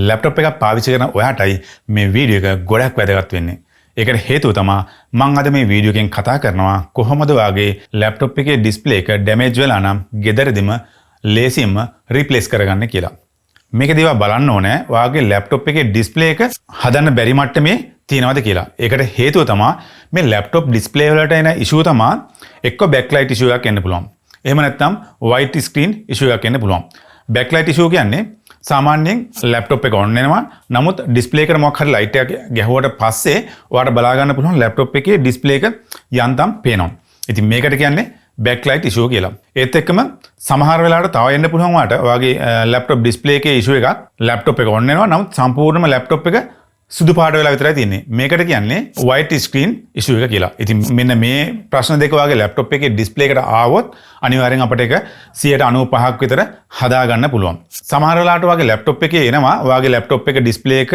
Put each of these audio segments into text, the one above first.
Laptop එකක් පාවිච්චි කරන ඔයාටයි මේ වීඩියෝ එක ගොඩක් වැදගත් වෙන්නේ. ඒකට හේතුව තමයි මම අද මේ වීඩියෝ එකෙන් කතා කරනවා කොහොමද ඔයාගේ ලැප්ටොප් එකේ ඩිස්ප්ලේ එක ඩැමේජ් වෙලා නම් ගෙදරදිම ලේසියෙන්ම රීප්ලේස් කරගන්න කියලා. මේකදී ඔයා බලන්න ඕනේ ඔයාගේ ලැප්ටොප් එකේ ඩිස්ප්ලේ එක හදන්න බැරි මට්ටමේ තියෙනවද කියලා. ඒකට හේතුව තමයි මේ ලැප්ටොප් ඩිස්ප්ලේ වලට එන ඉෂුව තමයි එක්ක බෑක්ලයිට් ඉෂුව එකක් එන්න පුළුවන්. එහෙම නැත්නම් white screen ඉෂුව එකක් එන්න පුළුවන්. බෑක්ලයිට් ඉෂුව කියන්නේ සාමාන්‍යයෙන් ලැප්ටොප් එක ඔන් වෙනවා. නමුත් ඩිස්ප්ලේ එකට මොකක් හරි ලයිට් එකක් ගැහුවට පස්සේ ඔයාලට බලා ගන්න පුළුවන් ලැප්ටොප් එකේ ඩිස්ප්ලේ එක යන්තම් පේනවා. ඉතින් මේකට කියන්නේ බෑක්ලයිට් ඉෂුව කියලා. ඒත් එක්කම සමහර වෙලාවට තව එන්න පුළුවන් වාට ඔයාගේ ලැප්ටොප් ඩිස්ප්ලේ එකේ ඉෂුව එකක් ලැප්ටොප් එක ඔන් වෙනවා. නමුත් සම්පූර්ණයෙන්ම ලැප්ටොප් එක සුදු පාට වෙලා විතරයි තියෙන්නේ. මේකට කියන්නේ white screen issue එක කියලා. ඉතින් මෙන්න මේ ප්‍රශ්න දෙක වගේ ලැප්ටොප් එකේ ඩිස්ප්ලේ එකට ආවොත් අනිවාර්යෙන් අපිට ඒක 95% විතර හදා ගන්න පුළුවන්. සමහර වෙලාවට වගේ ලැප්ටොප් එකේ එනවා ඔයාගේ ලැප්ටොප් එක ඩිස්ප්ලේ එක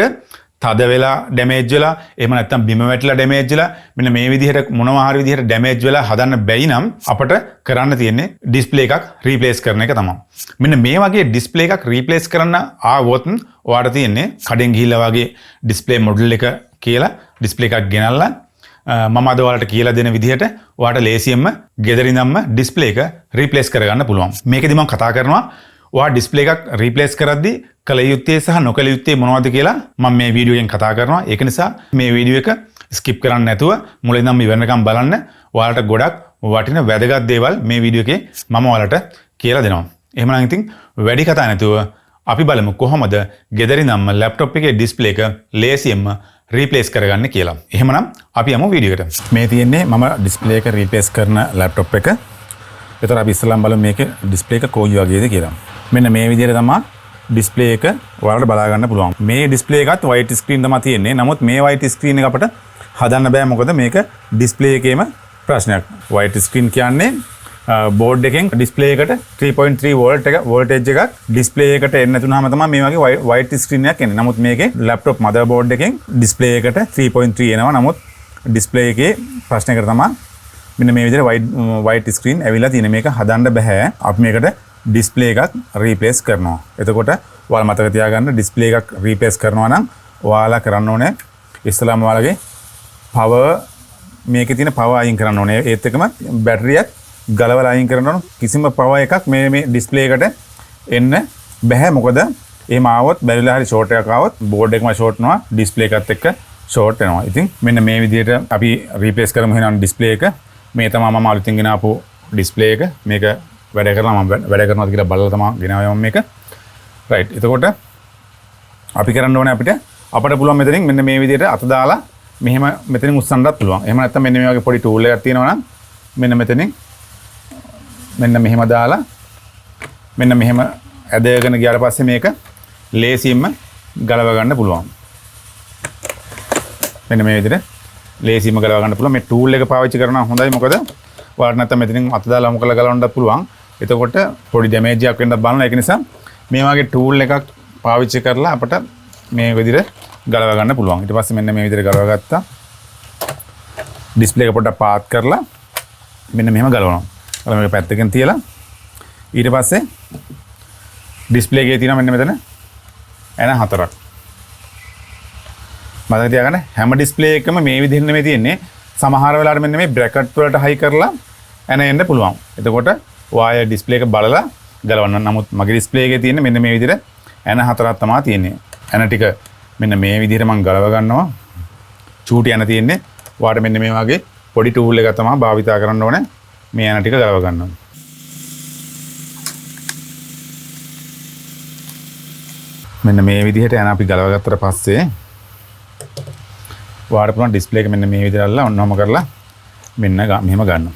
තද වෙලා ඩැමේජ් වෙලා එහෙම නැත්නම් බිම වැටිලා ඩැමේජ් වෙලා මෙන්න මේ විදිහට මොනවා හරි විදිහට ඩැමේජ් වෙලා හදන්න බැයි නම් අපිට කරන්න තියෙන්නේ ඩිස්ප්ලේ එකක් රීප්ලේස් කරන එක තමයි. මෙන්න මේ වගේ ඩිස්ප්ලේ එකක් රීප්ලේස් කරන්න ආවොත් ඔයාලට තියෙන්නේ කඩෙන් ගිහිල්ලා වගේ ඩිස්ප්ලේ මොඩල් එක කියලා ඩිස්ප්ලේ එකක් ගෙනල්ලා මම අද ඔයාලට කියලා දෙන විදිහට ඔයාලට ලේසියෙන්ම ගෙදරින්දම්ම ඩිස්ප්ලේ එක රීප්ලේස් කරගන්න පුළුවන්. මේකෙදි මම කතා කරනවා ඔයා ඩිස්ප්ලේ එකක් රීප්ලේස් කරද්දී කල යුත්තේ සහ නොකල යුත්තේ මොනවද කියලා මම මේ වීඩියෝ එකෙන් කතා කරනවා. ඒක නිසා මේ වීඩියෝ එක ස්කිප් කරන්න නැතුව මුලින් ඉඳන් ඉවරනකම් බලන්න. ඔයාලට ගොඩක් වටින වැදගත් දේවල් මේ වීඩියෝ එකේ මම ඔයාලට කියලා දෙනවා. එහෙමනම් ඉතින් වැඩි කතා නැතුව අපි බලමු කොහොමද ගෙදරින්දම්ම ලැප්ටොප් එකේ ඩිස්ප්ලේ එක ලේසියෙන්ම රීප්ලේස් කරගන්න කියලා. එහෙමනම් අපි යමු වීඩියෝ එකට. මේ තියෙන්නේ මම ඩිස්ප්ලේ එක රීප්ලේස් කරන ලැප්ටොප් එක. ඒතර අපි ඉස්සෙල්ලාම බලමු මේකේ ඩිස්ප්ලේ එක කොයි වගේද කියලා. මෙන්න මේ විදිහට තමයි ඩිස්ප්ලේ එක ඔයාලට බලා ගන්න පුළුවන්. මේ ඩිස්ප්ලේ එකත් white screen තමයි තියෙන්නේ. නමුත් මේ white screen එක අපිට හදන්න බෑ මොකද මේක ඩිස්ප්ලේ එකේම ප්‍රශ්නයක්. white screen කියන්නේ බෝඩ් එකෙන් ඩිස්ප්ලේ එකට 3.3 වෝල්ට් එක වෝල්ටේජ් එකක් ඩිස්ප්ලේ එකට එන්න නැතුනම තමයි මේ වගේ white screen එකක් එන්නේ. නමුත් මේකේ ලැප්ටොප් මදර් බෝඩ් එකෙන් ඩිස්ප්ලේ එකට 3.3 එනවා. නමුත් ඩිස්ප්ලේ එකේ ප්‍රශ්නයකට තමයි මෙන්න මේ විදිහට white screen ඇවිල්ලා තියෙන. මේක හදන්න බෑ. අපි මේකට ඩිස්ප්ලේ එකක් රීප්ලේස් කරනවා. එතකොට ඔයාලා මතක තියාගන්න ඩිස්ප්ලේ එකක් රීප්ලේස් කරනවා නම් ඔයාලා කරන්න ඕනේ ඉස්සලාම ඔයාලගේ පවර් මේකේ තියෙන පවර් අයින් කරන්න ඕනේ. ඒත් එක්කම බැටරියත් ගලවලා අයින් කරන්න ඕන. කිසිම පවර් එකක් මේ ඩිස්ප්ලේ එකට එන්න බෑ. මොකද එහෙම ආවොත් බැරිලා හරි ෂෝට් එකක් ආවොත් බෝඩ් එකම ෂෝට් වෙනවා ඩිස්ප්ලේ එකත් එක්ක ෂෝට් වෙනවා. ඉතින් මෙන්න මේ විදිහට අපි රීප්ලේස් කරමු එහෙනම් ඩිස්ප්ලේ එක. මේ තමයි මම අලුතින් ගෙන ආපු ඩිස්ප්ලේ එක. මේක වැඩ කරනවා මම වැඩ කරනවාද කියලා බලලා තමයි ගෙනාවේ මම මේක. රයිට්. එතකොට අපි කරන්න ඕනේ අපිට පුළුවන් මෙතනින් මෙන්න මේ විදිහට අත දාලා මෙහෙම මෙතනින් උස්සන්නත් පුළුවන්. එහෙම නැත්නම් මෙන්න මේ වගේ පොඩි ටූල් එකක් තියෙනවා නම් මෙන්න මෙතනින් මෙන්න මෙහෙම දාලා මෙන්න මෙහෙම ඇදගෙන ගියාට පස්සේ මේක ලේසියෙන්ම ගලව ගන්න පුළුවන්. මෙන්න මේ විදිහට ලේසියෙන්ම ගලව ගන්න පුළුවන්. මේ ටූල් එක පාවිච්චි කරනවා හොඳයි. මොකද ඔයාලට නැත්නම් මෙතනින් අත දාලා මොකලා ගලවන්නත් පුළුවන්. එතකොට පොඩි ඩැමේජ් එකක් වෙන්නත් බලනවා. ඒක නිසා මේ වගේ ටූල් එකක් පාවිච්චි කරලා අපිට මේ විදිහට ගලව ගන්න පුළුවන්. ඊට පස්සේ මෙන්න මේ විදිහට ගලව ගත්තා. ඩිස්ප්ලේ එක පොඩ්ඩක් පාත් කරලා මෙන්න මෙහෙම ගලවනවා. මේක පැත්තකින් තියලා ඊට පස්සේ ඩිස්ප්ලේ එකේ තියෙනවා මෙන්න මෙතන එන හතරක්. මතක තියාගන්න හැම ඩිස්ප්ලේ එකම මේ විදිහට නෙමෙයි තියෙන්නේ. සමහර වෙලාවට මෙන්න මේ බ්‍රැකට් වලට හයි කරලා එන්න පුළුවන්. එතකොට ඔයාලා ඩිස්ප්ලේ එක බලලා ගලවන්න. නමුත් මගේ ඩිස්ප්ලේ එකේ තියෙන්නේ මෙන්න මේ විදිහට එන හතරක් තමයි තියෙන්නේ. එන ටික මෙන්න මේ විදිහට මම ගලව ගන්නවා. චූටි එන තියෙන්නේ. ඔයාලට මෙන්න මේ වගේ පොඩි ටූල් එකක් තමයි භාවිතා කරන්න ඕනේ. මේ යන ටික ගලව ගන්නවා. මෙන්න මේ විදිහට යන අපි ගලව ගත්තට පස්සේ ඔයාලට පුළුවන් ඩිස්ප්ලේ එක මෙන්න මේ විදිහට අල්ලලා ඔන්නෝම කරලා මෙන්න මෙහෙම ගන්නවා.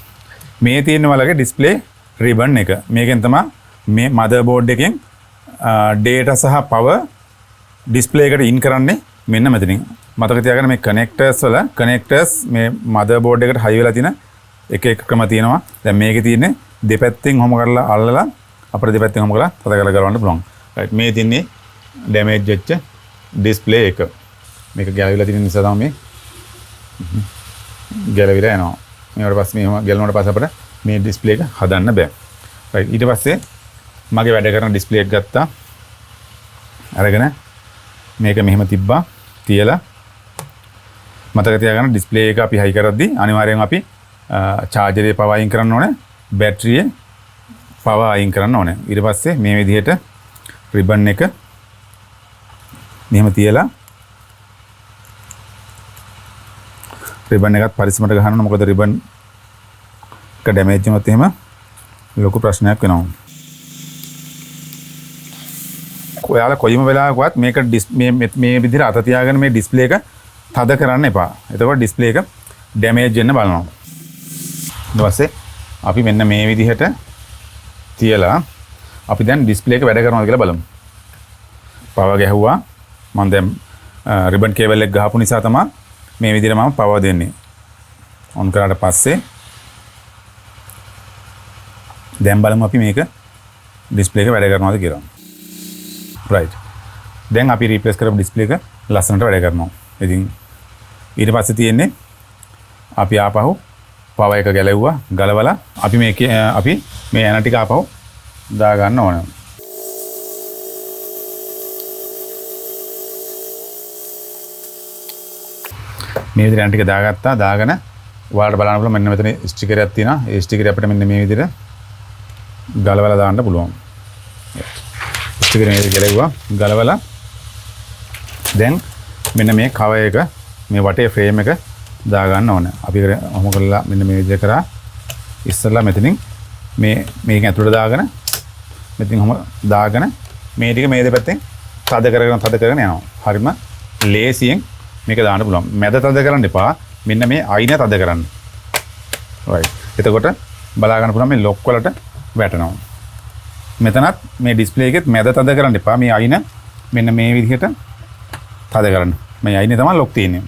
මේ තියෙන වලගේ ඩිස්ප්ලේ රිබන් එක. මේකෙන් තමයි මේ මදර් බෝඩ් එකෙන් data සහ power ඩිස්ප්ලේ එකට ඉන් කරන්නේ මෙන්න මෙතනින්. මතක තියාගන්න මේ කනෙක්ටර්ස් මේ මදර් බෝඩ් එකට හයි වෙලා තියෙන එක ක්‍රම තියෙනවා. දැන් මේකේ තියෙන්නේ දෙපැත්තෙන් හොම කරලා අල්ලලා අපිට දෙපැත්තෙන් හොම කරලා තද කරලා ගලවන්න පුළුවන්. රයිට්. මේ තින්නේ ඩැමේජ් වෙච්ච ඩිස්ප්ලේ එක. මේක ගැලවිලා තියෙන නිසා තමයි මේ ගැලවිලා යනවා. මේවට පස්සේ මෙහෙම ගැලවුණාට පස්සේ අපිට මේ ඩිස්ප්ලේ එක හදන්න බෑ. රයිට්. ඊට පස්සේ මගේ වැඩ කරන ඩිස්ප්ලේ එක ගත්තා. අරගෙන මේක මෙහෙම තිබ්බා තියලා මතක තියාගන්න ඩිස්ප්ලේ එක අපි හයි කරද්දී අනිවාර්යෙන් අපි චාර්ජරේ පවර් අයින් කරන්න ඕනේ බැටරියේ පවර් අයින් කරන්න ඕනේ ඊට පස්සේ මේ විදිහට රිබන් එක මෙහෙම තියලා රිබන් එකත් පරිස්සමට ගහන්න ඕනේ මොකද රිබන් එක ඩැමේජ් වුණොත් එහෙම ලොකු ප්‍රශ්නයක් වෙනවා ඔයාලා කොයිම වෙලාවකවත් මේක මේ විදිහට අත තියාගෙන මේ ඩිස්ප්ලේ එක තද කරන්න එපා. එතකොට ඩිස්ප්ලේ එක ඩැමේජ් වෙන්න බලනවා. ඊට පස්සේ අපි මෙන්න මේ විදිහට තියලා අපි දැන් ඩිස්ප්ලේ එක වැඩ කරනවද කියලා බලමු. පවර් ගැහුවා. මම දැන් රිබන් කේබල් එක ගහපු නිසා තමයි මේ විදිහට මම පවර් දෙන්නේ. ඔන් කරාට පස්සේ දැන් බලමු අපි මේක ඩිස්ප්ලේ එක වැඩ කරනවද කියලා. right දැන් අපි රීප්ලේස් කරපු ඩිස්ප්ලේ එක ලස්සනට වැඩ කරනවා. ඉතින් ඊට පස්සේ තියෙන්නේ අපි ආපහු පවර් එක ගැලෙව්වා ගලවලා අපි මේ ඇන ටික ආපහු දා ගන්න ඕන. මේ විදිහට ඇන ටික දාගත්තා දාගෙන ඔයාලට බලන්න පුළුවන් මෙන්න මෙතන ස්ටිකර් එකක් තියෙනවා. ඒ ස්ටිකර් අපිට මෙන්න මේ විදිහට ගලවලා දාන්න පුළුවන්. ස්ටිකර් එක ගැලෙව්වා ගලවලා දැන් මෙන්න මේ කවර් එක මේ වටේ ෆ්‍රේම් එක දා ගන්න ඕනේ. අපි ඔහොම කරලා මෙන්න මේ විදිහට කරා ඉස්සරලා මෙතනින් මේක ඇතුළට දාගෙන මෙතනින් ඔහොම දාගෙන මේ ටික මේ දෙපැත්තෙන් තද කරගෙන යනවා. හරිම ලේසියෙන් මේක දාන්න පුළුවන්. මැද තද කරන්න එපා. මෙන්න මේ අයින තද කරන්න. right. එතකොට බලා ගන්න පුළුවන් මේ ලොක් වලට වැටෙනවා. මෙතනත් මේ ඩිස්ප්ලේ එකෙත් මැද තද කරන්න එපා. මේ අයින මෙන්න මේ විදිහට තද කරන්න. මේ අයිනේ තමයි ලොක් තියෙන්නේ.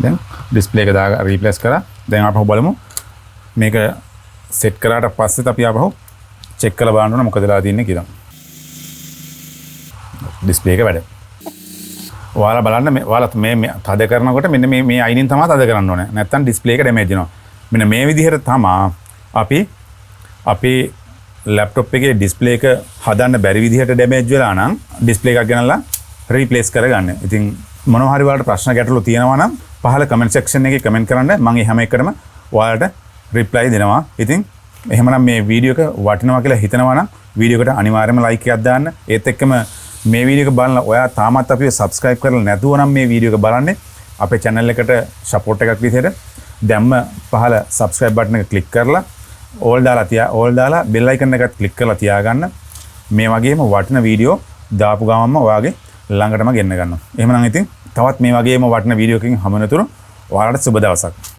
දැන් ඩිස්ප්ලේ එක දාලා රීප්ලේස් කරා. දැන් ආපහු බලමු. මේක සෙට් කරාට පස්සෙත් අපි ආපහු චෙක් කරලා බලන්න ඕන මොකද වෙලා තියෙන්නේ කියලා. ඩිස්ප්ලේ එක වැඩ. ඔයාලා බලන්න ඔයාලා මේ තද කරනකොට මෙන්න මේ අයිනින් තමයි තද කරන්න ඕනේ. නැත්තම් ඩිස්ප්ලේ එක ඩැමේජ් වෙනවා. මෙන්න මේ විදිහට තමයි අපි ලැප්ටොප් එකේ ඩිස්ප්ලේ එක හදන්න බැරි විදිහට ඩැමේජ් වෙලා නම් ඩිස්ප්ලේ එකක් ගෙනල්ලා රීප්ලේස් කරගන්න. ඉතින් මොනවා හරි ඔයාලට ප්‍රශ්න ගැටලු තියෙනවා නම් පහළ කමෙන්ට් සෙක්ෂන් එකේ කමෙන්ට් කරන්න. මම මේ හැම එකටම ඔයාලට රිප්ලයි දෙනවා. ඉතින් එහෙමනම් මේ වීඩියෝ එක වටිනවා කියලා හිතනවා නම් වීඩියෝ එකට අනිවාර්යයෙන්ම ලයික් එකක් දාන්න. ඒත් එක්කම මේ වීඩියෝ එක බලලා ඔයා තාමත් අපිව සබ්ස්ක්‍රයිබ් කරලා නැතුව නම් මේ වීඩියෝ එක බලන්නේ අපේ channel එකට සපෝට් එකක් විදිහට දැම්ම පහළ subscribe button එක click කරලා all දාලා bell icon එකත් click කරලා තියාගන්න. මේ වගේම වටින වීඩියෝ දාපු ගමන්ම ඔයාගේ ළඟටම ගෙන්න ගන්නවා. එහෙමනම් ඉතින් තවත් මේ වගේම වටින වීඩියෝ එකකින් හමු වෙනතුරු ඔයාලට සුබ දවසක්.